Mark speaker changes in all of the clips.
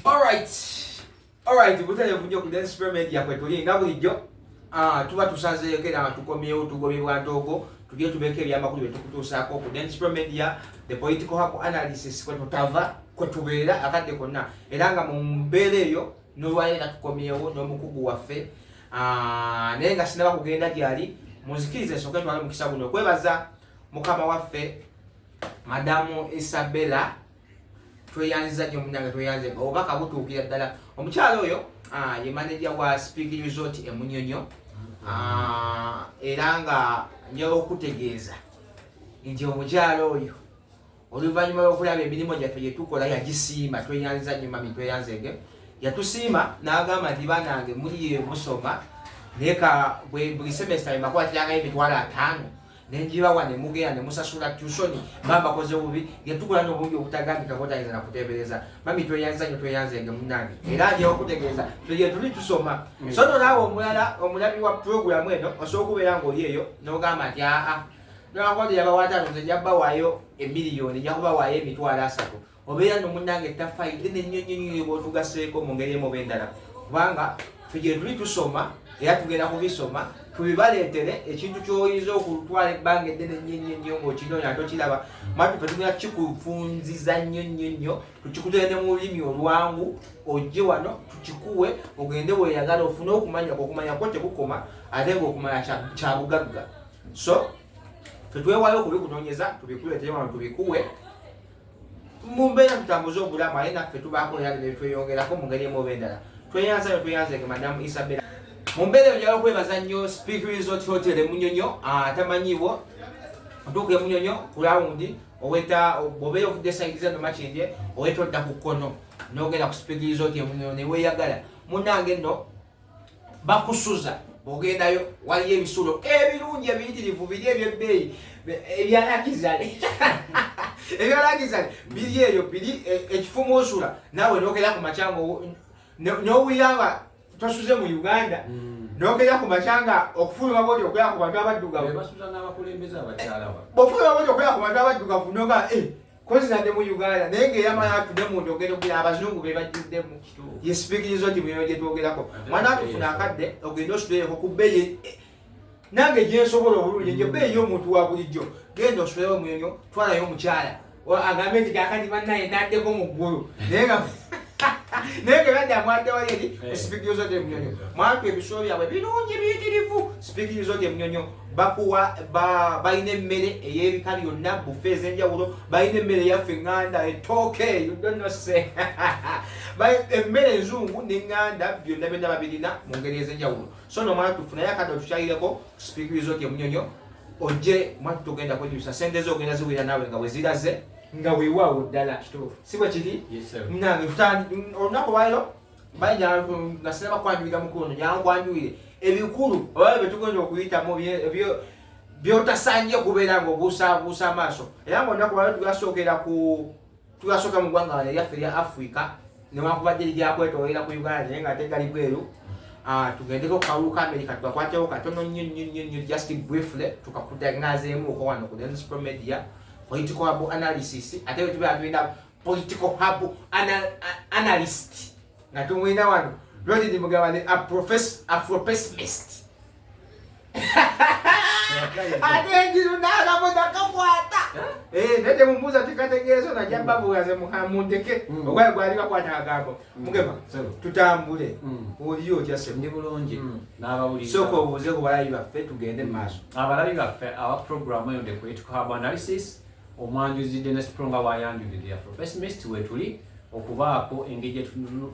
Speaker 1: Alright, butale vunyo ku dance pyramid ya kwetu linga bulijjo. Tuba tusanze kera tukomyewo tugobebwa ntogo tugiye tubeke ebyamakulu betukutuusaako ku dance pyramid ya the political hub analysis kwe tutava kwe tubeera akadde konna era nga mu mbeera eyo n'olwaleero tukomyewo n'omukugu waffe naye nga sinaba kugenda gyali muzikirize nsooke ntwale mukisa guno okwebaza mukama waffe madamu Isabella tweyanziza nnyo munnange tweyanze obubaka butuukira ddala omukyalo oyo ye manager wa Speaking Resort e Munyonyo era nga njagala okutegeeza nti omukyalo oyo oluvannyuma lw'okulaba emirimu gyaffe gye tukola yagisiima tweyanziza nnyo mami tweyanzege yatusiima n'agamba nti banange muli musoma naye ka buli semester emakwatirangayo emitwalo 5 nenjibawa ne mugenda ne musasula tuition bamba koze bubi yatukola n'obungi obutagambika kotayiza na kutebereza mami tweyanziza nnyo tweyanzege munnange era nje okutegeeza tuli tusoma sono naawe omulabi wa program eno osobola okubeera ng'oli eyo n'ogamba nti nakwati yabawatano nze njabawaayo emiliyoni njakubawaayo emitwalo 3 obeera nomunnange tafayide nennyonnyo bwotugaseeko mu ngeri emu oba endala kubanga ffe gye tuli tusoma era tugenda kubisoma tubibaleetere ekintu ky'oyinza okutwala ebbanga eddene nnyo ng'okinoonya ate okiraba matu ffe tugenda kikufunziza nnyo tukikutere ne mu lulimi olwangu ojje wano tukikuwe ogende weeyagala ofune okumanyako tekukoma ate ng'okumanya kya bugagga so ffe twewaayo okubikunoonyeza tubikuleetere wano tubikuwe mu mbeera tutambuze obulamu aye naffe tubaako era nebitweyongerako mu ngeri emu oba endala tweyanzege madamu Isabella mu mbeera eyo njagala okwebaza nnyo Speaking Resort Hotel e Munyonyo tamanyiiwo otuuka e Munyonyo ku lawundi oweta bw'obeera ovudde esangiza no Makindye oweta odda ku kkono n'ogenda ku Speaking Resort e Munyonyo ne weeyagala munnange nno bakusuza bw'ogendayo waliyo ebisulo ebirungi ebiyitirivu biri ebyebbeeyi ebyalakizale ebyalakizale biri eyo biri ekifumu osula naawe n'ogenda ku macyango n'owuyanga tosuze mu Uganda n'ogenda ku macanga okufuluma bwoti okwera ku bantu abaddugavu bw'ofuluma bwoti okwera ku bantu abaddugavu noga kozi nadde mu Uganda naye ng'eyamala atudde mu ndogero kugira abazungu be bajjuddemu ye Speaking Resort Munyonyo gye twogerako mwana atufuna akadde ogenda osituleeko ku bbeeyi nange gye nsobola obulungi nje bbeeyi y'omuntu wa bulijjo genda osituleyo Munyonyo twalayo omukyala agambe nti kakati bannaye naddeko mu ggulu naye gebadde amwadde wali eri ku Speaking Resort e Munyonyo mwatu ebisulo byabwe birungi biyitirivu Speaking Resort e Munyonyo bakuwa balina emmere ey'ebika byonna bufe ez'enjawulo balina emmere eyaffe eŋŋanda etooke yudonose emmere enzungu n'eŋŋanda byonna byonna babirina mu ngeri ez'enjawulo so nomwana tufunayo akadde otukyayireko Speaking Resort e Munyonyo ojje mwatu tugenda kwejusa sente zo ogenda ziwira naawe nga bwe ziraze nga weewaawo ddala kituufu si bwe kiri munange olunaku lwaliro bayinza nga sinaba kwanjulira mukulu ono jankwanjulire ebikulu oba betugenda okuyitamu byotasanye okubeera ng'obuusaabuusa amaaso era nga olunaku lwaliro tugasooka mu ggwanga wano eryaffe erya Africa newankubadde eryakwetoolera ku Uganda naye nga tegali bweru tugendeko ku kalulu ka America tukakwatewo katono nnyo just briefly tukakutangaazeemu oko wano ku dance media political hub analysis ate tubeera tulina political hub analyst nga tumwina wano lodi mugabane afropessimist ate ndinunagamoda kakwata nete mumbuza tikategeezo najambabugaze mundeke ogwaye gwali bakwata agambo mugema tutambule oliyo kyase ndi bulungi n'abawulira soko obuze ku balabi baffe tugende maaso abalabi baffe awa program eyo the political hub analysis omwanjuzi Dennis Pronga wayanjulira afropessimist wetuli okubaako engeri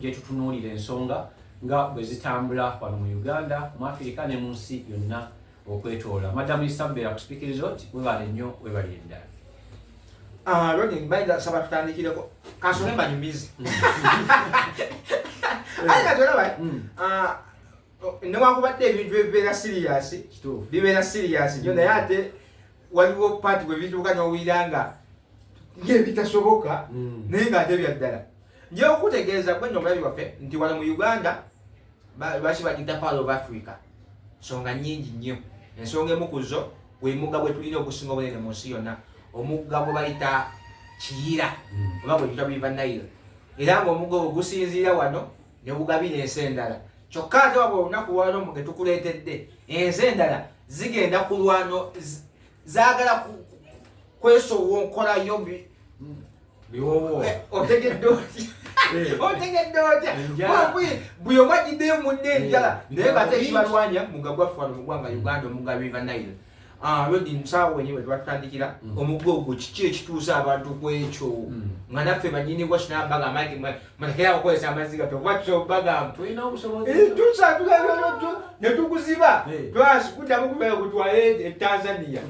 Speaker 1: gye tutunuulira ensonga nga bwe zitambula wano mu Uganda mu Africa ne mu nsi yonna okwetoola madamu Isabella ku Speaking Resort webale nnyo webali endala lodi mbaida saba tutandikireko kansole mbanyumizi ayi tolaba newankubadde ebintu ebibeera serious nnyo naye ate waliwo paati bwe bituuka n'owulira nga ng'ebitasoboka naye ng'ate bya ddala nje okutegeeza gwe nno omulabi waffe nti wano mu Uganda lwaki bagiyita Pearl of Africa nsonga nnyingi nnyo ensonga emu ku zo bwe mugga bwe tulina okusinga obunene mu nsi yonna omugga gwe bayita kiyira oba gwe tuyita River Nile era ng'omugga ogwo gusinziira wano ne bugabira ensi endala. Kyokka ate wabula olunaku lwano ge tukuleetedde ensi endala zigenda kulwano zaagala kwesowonkolayo otegedde otya otegedde otya buli omu agiddeyo munne enjala naye bate ekibalwanya mugga gwaffe wano mu ggwanga Uganda omugga River Nile. Lodi nsaawa wenyewe twatandikira omugga ogwo kiki ekituusa abantu ku ekyo nga naffe banyini bwa sinabaga amagi mulekera okukozesa amazzi gato bwatsobagamba tulina obusobozi ne tukuziba kuddamu kubeera kutwale Tanzania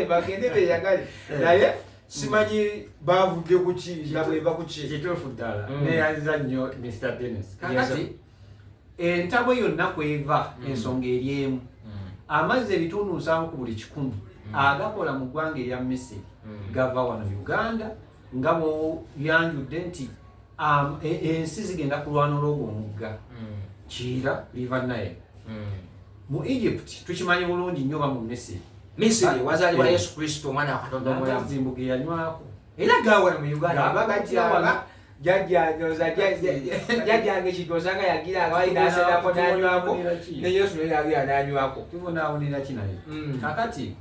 Speaker 1: bagende beyagale naye simanyi bavudde kuki nga bweva kuki
Speaker 2: kituufu ddala neyanziza nnyo Mr. Dennis. Kakati entabo yonna kweva ensonga eri emu. Amazzi ebitundu 7 ku buli 100 agakola mu ggwanga erya Missiri gava wano Uganda nga bw'oyanjudde nti ensi zigenda kulwana olw'ogwo omugga kiyira River Nile. Mu Egypt tukimanyi bulungi nnyo ba mu
Speaker 1: Missiri wazaalibwa Yesu Kristo omwana wa Katonda omulamu.
Speaker 2: Zimbu ge yanywako
Speaker 1: era gaawala mu Uganda bagatyanga jajjange kitosanga yagira abainasenako nanywako ne Yesu naye yagira nanywako
Speaker 2: tubonaawonera kinaye. Kakati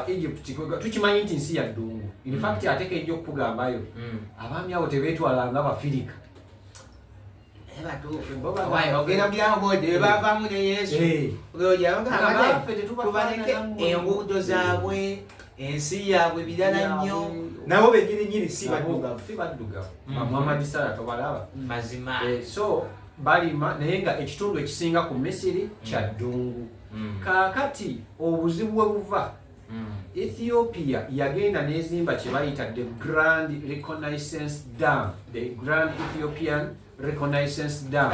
Speaker 2: Egypt tukimanyi nti nsi ya ddungu. In fact ate kejja okugambayo abaami abo tebeetwalanga Abafirika.
Speaker 1: ogenda byango bode bavamu ne Yesu tubaleke enguudo zaabwe ensi yaabwe birala nnyo nabo benyininyini si
Speaker 2: baddugavu. Muhammad Salah tobalaba
Speaker 1: mazima.
Speaker 2: So balima naye nga ekitundu ekisinga ku Missiri kya ddungu. Kaakati obuzibu bwe buva Ethiopia yagenda n'ezimba kye bayita the Grand Reconnaissance Dam, the Grand Ethiopian Reconnaissance Dam,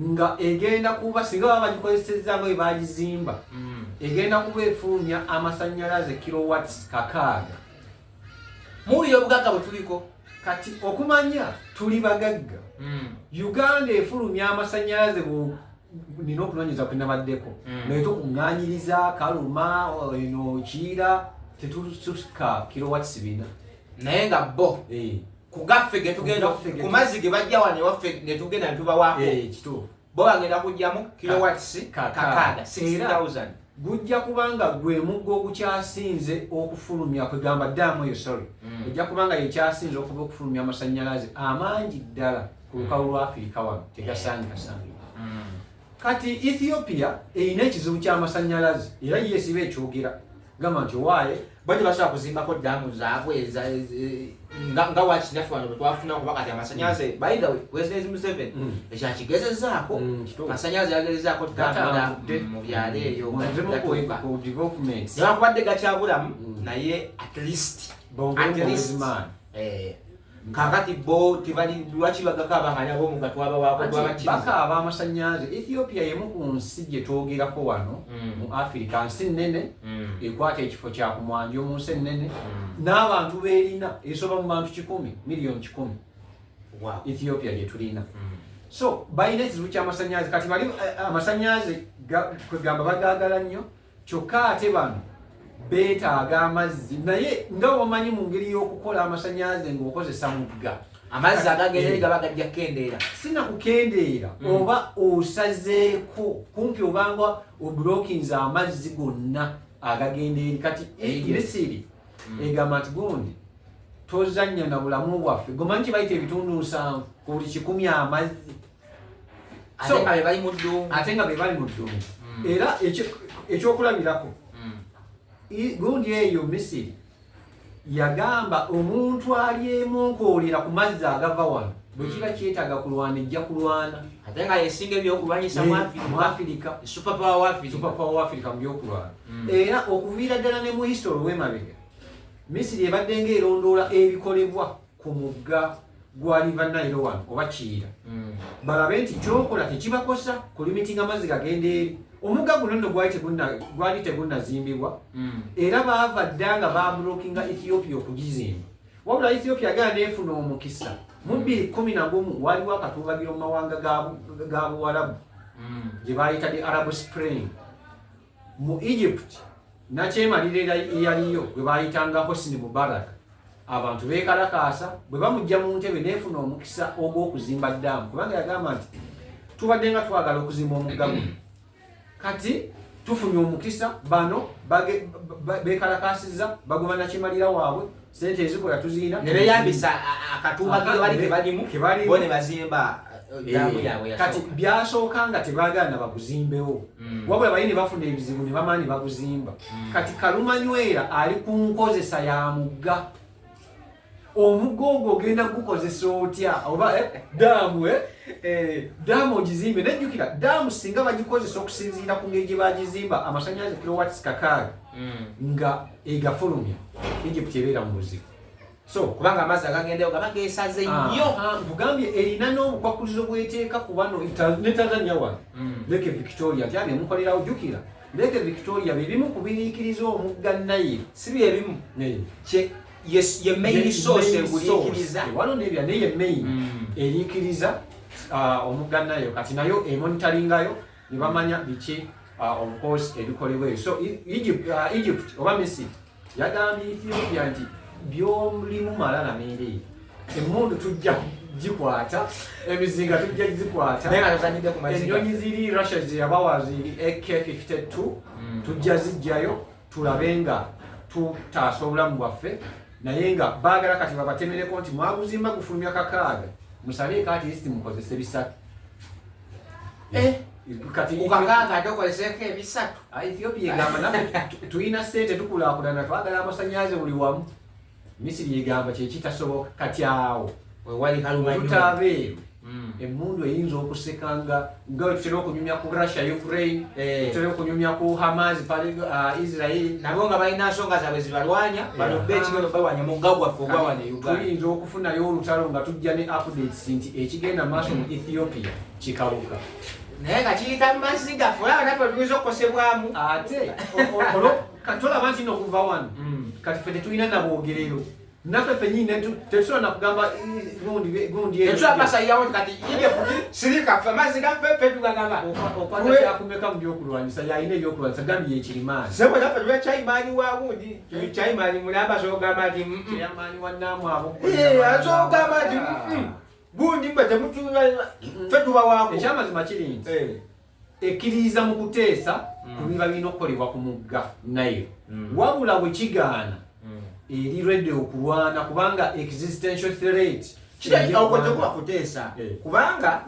Speaker 2: nga egenda kuba singa baba bagikozesezza nga bwe bagizimba egenda kuba efulumya amasannyalaze kilowatts 600.
Speaker 1: Muwulire obugagga bwe tuliko
Speaker 2: kati okumanya tuli bagagga. Uganda efulumya amasannyalaze nina okunoonyeza kwe nabaddeko naye tukuŋŋaanyiriza kaluma eno kiyira tetusuka kilowatts 4
Speaker 1: naye nga bo kugaffe getugenda ku mazzi ge bajja wano ewaffe ne tugenda ne tubawaako
Speaker 2: kituufu
Speaker 1: bo bagenda kujjamu kilowatts 6000.
Speaker 2: Gujja kubanga gwe muggo ogukyasinze okufulumya kwegamba ddaamu eyo sorry ejja kubanga yekyasinze okuba okufulumya amasannyalaze amangi ddala ku lukalu lwa Afirika wano tegasangikasangibwa. Kati Ethiopia erina ekizibu ky'amasannyalaze era yeesiba ekyogera gamba nti owaaye
Speaker 1: bajja basobola kuzimbako ddaamu zaabwe nga wakinaffe wano bwe twafuna kuba kati amasannyalaze by the way President Museveni ekyakigezezaako amasannyalaze yagezezaako tutambula mu byalo eyo newakubadde gakyabulamu naye at least kakati bo tibali lwaki bagakaba nabo mu gatwaba wako
Speaker 2: bakaaba amasannyalaze. Ethiopia yemu ku nsi gye twogerako wano mu Africa, nsi nnene ekwata ekifo kya kumwanjo mu nsi ennene n'abantu beerina esoba mu bantu 100 miliyoni 10 Ethiopia gye tulina. So balina ekizibu ky'amasannyalaze kati bali amasannyalaze kwegamba bagaagala nnyo kyokka ate bano beetaaga amazzi naye nga wamanyi mu ngeri y'okukola amasannyalaze ng'okozesa mugga
Speaker 1: amazzi agagenda gaba gajja kukendeera
Speaker 2: sina kukendeera oba osazeeko kumpi obanga oblokinze amazzi gonna agagenda eri kati Missiri egamba nti gundi tozannya na bulamu bwaffe gomanyi kibayita ebitundu 7 ku buli 100 amazzi ate nga be bali mu ddungu era ekyokulabirako gundi eyo Missiri yagamba omuntu alyemonkoolera ku mazzi agava wano bwe kiba kyetaaga kulwana ejja kulwana
Speaker 1: ate nga yesinga ebyokulwanyisa mu Afirika superpower
Speaker 2: wa Africa mu byokulwana. Era okuviira ddala ne mu history w'emabega Missiri ebadde ng'erondoola ebikolebwa ku mugga gwa River Nile wano oba kiyira balabe nti kyokola tekibakosa kulimitinga amazzi gagenda eri. Omugga guno nno gwali tegunnazimbibwa era baava ddanga bablokinga Ethiopia okugizimba wabula Ethiopia agenda neefuna omukisa mu 2011 waliwo akatuubagiro mu mawanga ga Buwarabu gye bayita the Arab Spring. Mu Egypt nakyemalira eyaliyo gwe bayitanga Hosni Mubarak abantu beekalakaasa bwe bamujja mu ntebe neefuna omukisa ogw'okuzimba ddaamu kubanga yagamba nti tubadde nga twagala okuzimba omugga guno kati tufunye omukisa bano beekalakaasizza baguma nakimalira waabwe sente ezikola tuziina
Speaker 1: ne beeyambisa akatumba ke balimu bo ne bazimba daamu yaabwe
Speaker 2: kati byasooka nga tebaagala na baguzimbewo wabula bali ne bafuna ebizibu ne bamaa ne baguzimba kati kalumanywera ali ku nkozesa ya mugga omugga ogwo ogenda gukozesa otya oba daamu daamu ogizimbe nejjukira daamu singa bagikozesa okusinziira ku ngeri gye bagizimba amasannyalaze kilowatts kakaaga nga egafulumya Egypt ebeera mu buzibu so
Speaker 1: kubanga amazzi agagendeyo gaba geesaze nnyo
Speaker 2: bugambye erina n'obukwakulizo bweteeka ku bano ne Tanzania wano Lake Victoria nti abemukolerawo jjukira Lake Victoria bebimu ku biriikiriza omugga Nile
Speaker 1: si byebimu ye main source eguliikiriza
Speaker 2: wano nebya naye main eriikiriza omugga Nile kati nayo emonitoringayo ne bamanya biki of course ebikolebweyo so Egypt oba Missiri yagambye Ethiopia nti by'omulimu malala meereere emmundu tujja gikwata emizinga tujja gikwata ennyonyi ziri Russia zeyabawa ziri AK-52 tujja zijjayo tulabe nga tutaasa obulamu bwaffe naye nga baagala kati babatemereko nti mwaguzimba gufulumya kakaaga musabeeko ati lisiti mukozese bisatu
Speaker 1: ukakaaga tokozeseko ebisatu
Speaker 2: Ethiopia egamba naffe tulina ssente tukulaakulana twagala amasannyalaze buli wamu Missiri egamba kyekitasoboka kati awo tutaabeeru emmundu eyinza okuseka nga we tutera okunyumya ku Russia Ukraine tutera okunyumya ku Hamas pale Israel
Speaker 1: nabo nga balina nsonga zaabwe zibalwanya bano beekigendo balwanya mugga gwaffe ogwawa ne Uganda
Speaker 2: tuyinza okufunayo olutalo nga tujja ne updates nti ekigenda maaso mu Ethiopia kikawuka
Speaker 1: naye nga kiyita mu mazzi gaffe olaba naffe tuyinza okukosebwamu
Speaker 2: ate tolaba nti nokuva wano kati ffe tetulina nabwogerero naffe fenyini tetusobola nakugamba gundi
Speaker 1: etulapasayawo kati sirikaffe amazzi gaffe ffe tugagamba
Speaker 2: okwata kyakumeka mu byokulwanyisa yalina ebyokulwanyisa gambi yekirimaani
Speaker 1: sebo naffe tuba kyayimaani wa gundi kyayimaani mulamba sogamba nti
Speaker 2: kyamaani wannaamu abo
Speaker 1: asogamba nti gundi mbe temutula ffe tubawaako
Speaker 2: ekyamazima kiri nti ekkiririza mu kuteesa ku biba birina okukolebwa ku mugga Nile wabula bwe kigaana eri redde okulwana kubanga existential threat
Speaker 1: okwotokuba kuteesa kubanga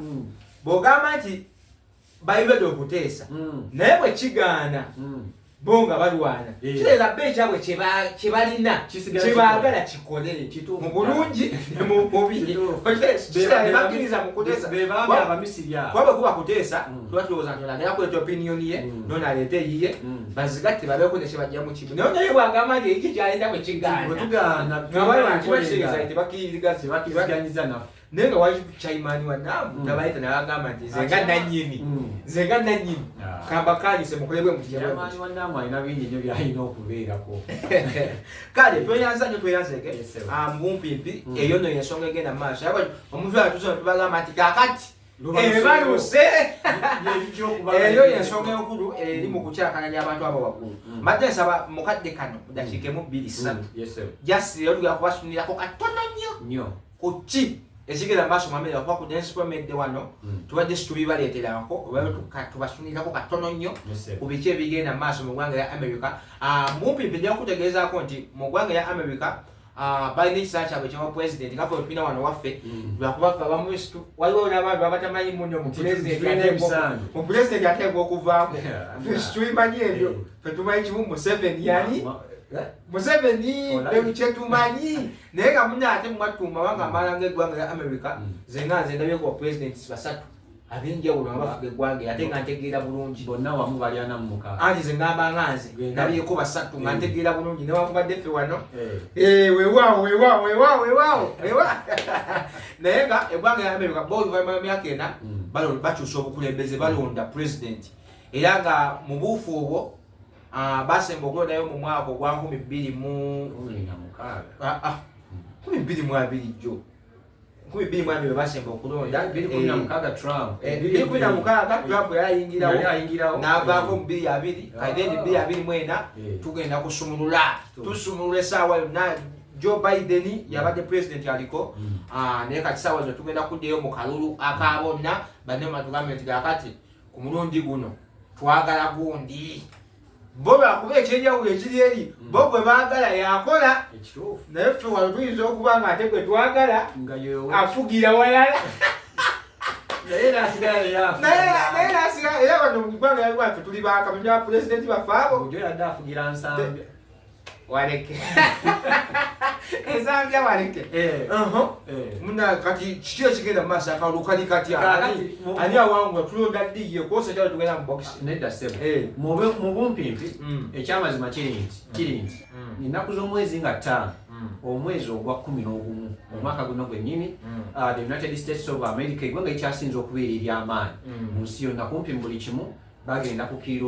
Speaker 1: bw'ogamba nti bayibedde okuteesa naye bwe kigaana bo nga balwana kireeza bbe ekyabwe kye balina kyebaagala kikole mu bulungi ne mu bubi bakkiriza mu kuteesa kuba kuba kuteesa tuba tulowooza nti onagera kuleeta opiniyoni ye nonaleeta eyiye bazigatte babeeko ne kyebajja mu kibu naye naye bwagamba nti eki kyaleeta bwe kigaana
Speaker 2: tebakiriganyiza naffe
Speaker 1: naye nga wali kyayimaani wannaamu nabayita nabagamba nti nze nga nannyini kambakanyise mukolebwe
Speaker 2: mukyamaani wannaamu alina bingi nnyo byalina okubeerako
Speaker 1: kale tweyanza nyo tweyanzeke mbumpimpi eyo nno yensonga egenda mu maaso omuntu atusona tubagamba nti kakati ebaluse eyo yensonga enkulu eri mu kukyakanya abantu abo waggulu madde nsaba mukadde kano mudakiikemu 2-3 jasiro tugenda kubasunirako katono nnyo ku ki ekigenda maaso mamera kuba ku densipomedde wano tubadde situbibaleeterako oba tubasunirako katono nnyo ku biki ebigenda maaso mu ggwanga ya America mumpimpi nja kutegeezaako nti mu ggwanga ya America balina ekisaa kyabwe kyaba pulezidenti nga ffe tulina wano waffe lwakubaffe abamu waliwo n'abantu abatamanyi muno mu pulezidenti ateekwa okuvaamu situbimanyi ebyo ffe tumanyi kimu Museveni yani Museveni kyetumanyi naye nga muna ate mumatuma wanga amala ng'eggwanga ya America zenga nze ndabyeko bapulezidenti basatu ab'enjawulo nga bafuga eggwanga ate nga ntegeera bulungi
Speaker 2: bonna wamu bali 46
Speaker 1: anti ze ngamba nga nze ndabyeko basatu nga ntegeera bulungi newakubadde ffe wano weewaawo naye nga eggwanga ya America oluvannyuma myaka ena bakyusa obukulembeze balonda pulezidenti era nga mu buufu obwo basemba okulondayo mu mwaka ogwa 2026 jo 2022 basemba okulonda 2026 Trump yayingirawo n'avaako mu 2020 kati 2024 tugenda kusumulula tusumulula essaawa yonna Joe Biden yabadde president aliko naye kati ssaawa zino tugenda kuddayo mu kalulu akabonna banne matugambe nti kakati ku mulundi guno twagala gundi bo bakuba ekyenjawulo ekiri eri bo gwe baagala yakola naye ffe wano tuyinza okuba nga ate gwe twagala afugira walala naye nasigala era bano mu ggwanga yalwaffe tuli bakamenya ba pulezidenti baffe abo waleke ezambya waleke muna kati kiki ekigenda mu maaso akalulu kali kati ani awangula tulonda ddiye kosa kyalo tugenda mu box
Speaker 2: nedda ssebo mu bumpimpi ekyamazima kiri nti ennaku z'omwezi nga 5 omwezi ogwa 11 omwaka guno gwennyini the United States of America eggwanga ekyasinze okubeera ery'amaanyi mu nsi yonna kumpi mu buli kimu bagenda kukiira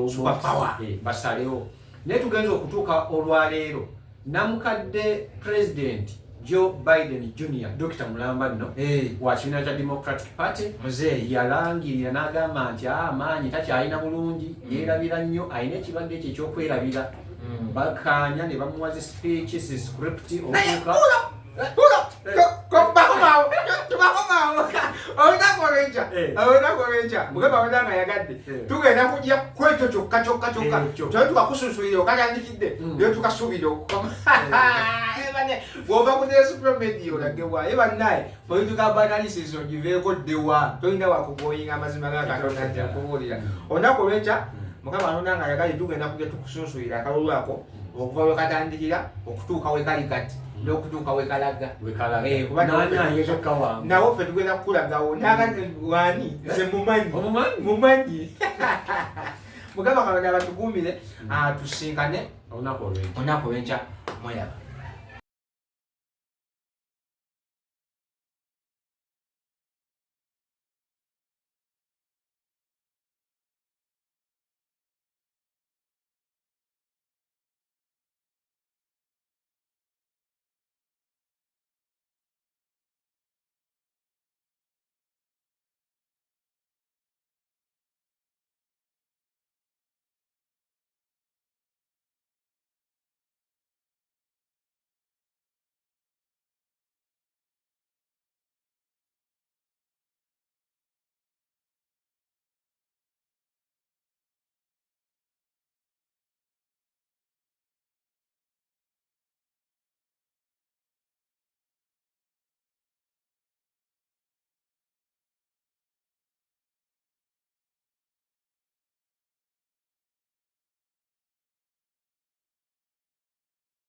Speaker 2: basalewo naye tugenza okutuuka olwaleero namukadde president Joe Biden Jr. Dr. Mulamba nno wa kibiina kya Democratic Party yalangirira n'agamba nti amaanyi takyalina bulungi yeerabira nnyo alina ekibadde ekyo ekyokwerabira bakanya ne bamuwa zi speech script okutuuka
Speaker 1: mugamba wadanga yagadde tugenda kujja kwekyo kyokka tole tukakususulira okatandikidde naye tukasuubira okukoma bw'ova ku nesuplomedia olagebwa ye bannaye political analysis ogiveeko ddewa tolina wakugoyinga amazima gakatonda nti akubuulira olunaku olwekya mukama alonanga yagadde tugenda kujja tukusunsulira akalulu ako okuva wekatandikira okutuuka wekali kati n'okutuuka wekalaga nawo ffe tugenda kukulagawo wani ze mumanyi mugamba kalonda batukuumire tusinkane olunaku olw'enkya mweyaba